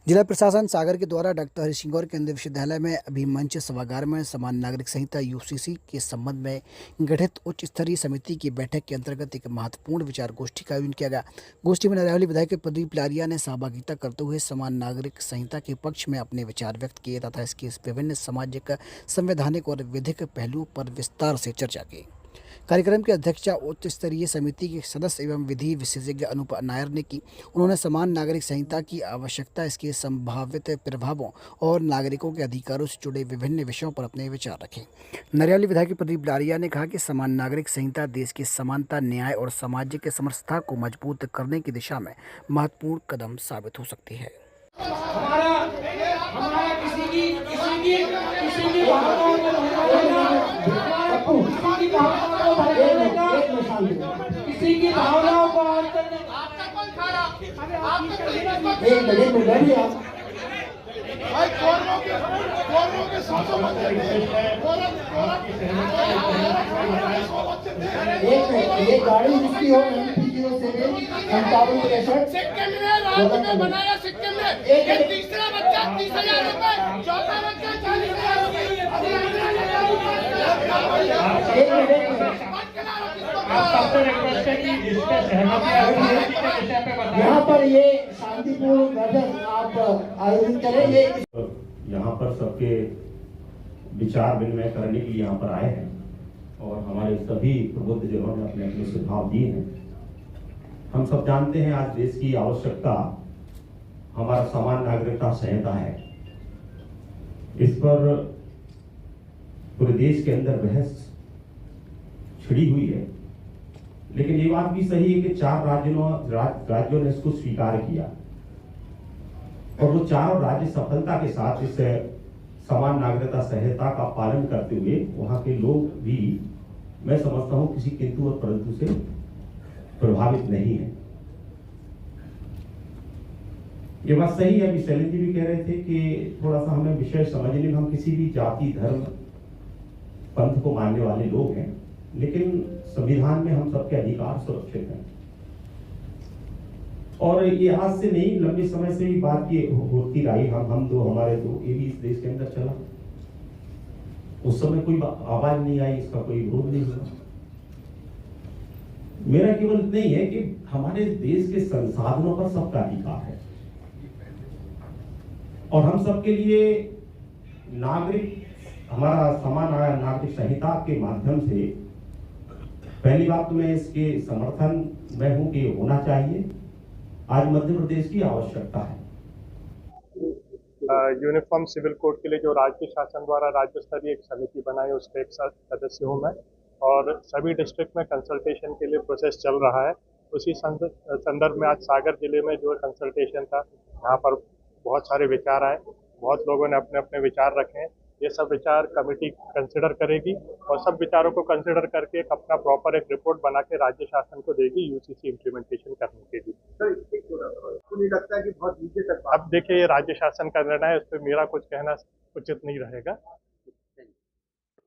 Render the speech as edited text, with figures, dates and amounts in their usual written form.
जिला प्रशासन सागर के द्वारा डॉक्टर हरिसिंगौर केंद्रीय विश्वविद्यालय में अभिमंच सभागार में समान नागरिक संहिता यूसीसी के संबंध में गठित उच्च स्तरीय समिति की बैठक के अंतर्गत एक महत्वपूर्ण विचार गोष्ठी का आयोजन किया गया। गोष्ठी में नरहली विधायक प्रदीप लारिया ने सहभागिता करते हुए समान नागरिक संहिता के पक्ष में अपने विचार व्यक्त किए तथा इसके विभिन्न सामाजिक, संवैधानिक और विधिक पहलुओं पर विस्तार से चर्चा की। कार्यक्रम की अध्यक्षता उच्च स्तरीय समिति के सदस्य एवं विधि विशेषज्ञ अनूप नायर ने की। उन्होंने समान नागरिक संहिता की आवश्यकता, इसके संभावित प्रभावों और नागरिकों के अधिकारों से जुड़े विभिन्न विषयों पर अपने विचार रखे। नरहली विधायक प्रदीप लारिया ने कहा कि समान नागरिक संहिता देश की समानता, न्याय और सामाजिक समरसता को मजबूत करने की दिशा में महत्वपूर्ण कदम साबित हो सकती है। हमारा हमारा किसी की भावनाओं को किसी की भावनाओं को आपका कौन खा रहा भाई कोरों के साथों में ये गाड़ी जिसकी हो सिक्किम में राज्य में बनाया, सिक्किम में एक तीसरा बच्चा 30,000 रुपए, चौथा बच्चा 40,000 यहाँ पर ये शांतिपूर्ण प्रदर्शन आप आयोजित करें। ये यहाँ पर सबके विचार विनिमय करने के लिए यहाँ पर आए हैं और हमारे सभी प्रबुद्ध जनों ने अपने अपने सुझाव दिए हैं। हम सब जानते हैं आज देश की आवश्यकता हमारा समान नागरिकता संहिता है। इस पर पूरे देश के अंदर बहस छिड़ी हुई है, लेकिन ये बात भी सही है कि 4 राज्यों ने इसको स्वीकार किया और वो 4 राज्य सफलता के साथ इस समान नागरिकता संहिता का पालन करते हुए वहां के लोग भी, मैं समझता हूं, किसी किंतु और परंतु से प्रभावित नहीं है। ये बात सही है। अभी शैलेंद्र जी भी कह रहे थे कि थोड़ा सा हमें विषय समझने में, हम किसी भी जाति, धर्म, पंथ को मानने वाले लोग हैं, लेकिन संविधान में हम सबके अधिकार सुरक्षित हैं और ये आज से नहीं, लंबे समय से भी बात ये होती रही। हम दो, हमारे दो, ये भी इस देश के अंदर चला। उस समय कोई आवाज नहीं आई, इसका कोई विरोध नहीं हुआ। मेरा केवल इतना ही है कि हमारे देश के संसाधनों पर सबका अधिकार है और हम सबके लिए हमारा समान नागरिक संहिता के माध्यम से पहली बात तो मैं इसके समर्थन में हूं कि होना चाहिए। आज मध्य प्रदेश की आवश्यकता है। यूनिफॉर्म सिविल कोड के लिए जो राज्य शासन द्वारा राज्य स्तरीय एक समिति बनाई, उसका एक सदस्य हूँ मैं और सभी डिस्ट्रिक्ट में कंसल्टेशन के लिए प्रोसेस चल रहा है। उसी संदर्भ में आज सागर जिले में जो कंसल्टेशन था, यहाँ पर बहुत सारे विचार आए, बहुत लोगों ने अपने अपने विचार रखे हैं। ये सब विचार कमेटी कंसिडर करेगी और सब विचारों को कंसिडर करके एक अपना प्रॉपर एक रिपोर्ट बना के राज्य शासन को देगी यूसीसी इम्प्लीमेंटेशन करने के लिए। नहीं लगता है कि बहुत नीचे तक अब देखिए, ये राज्य शासन का निर्णय है, उस पर मेरा कुछ कहना उचित नहीं रहेगा।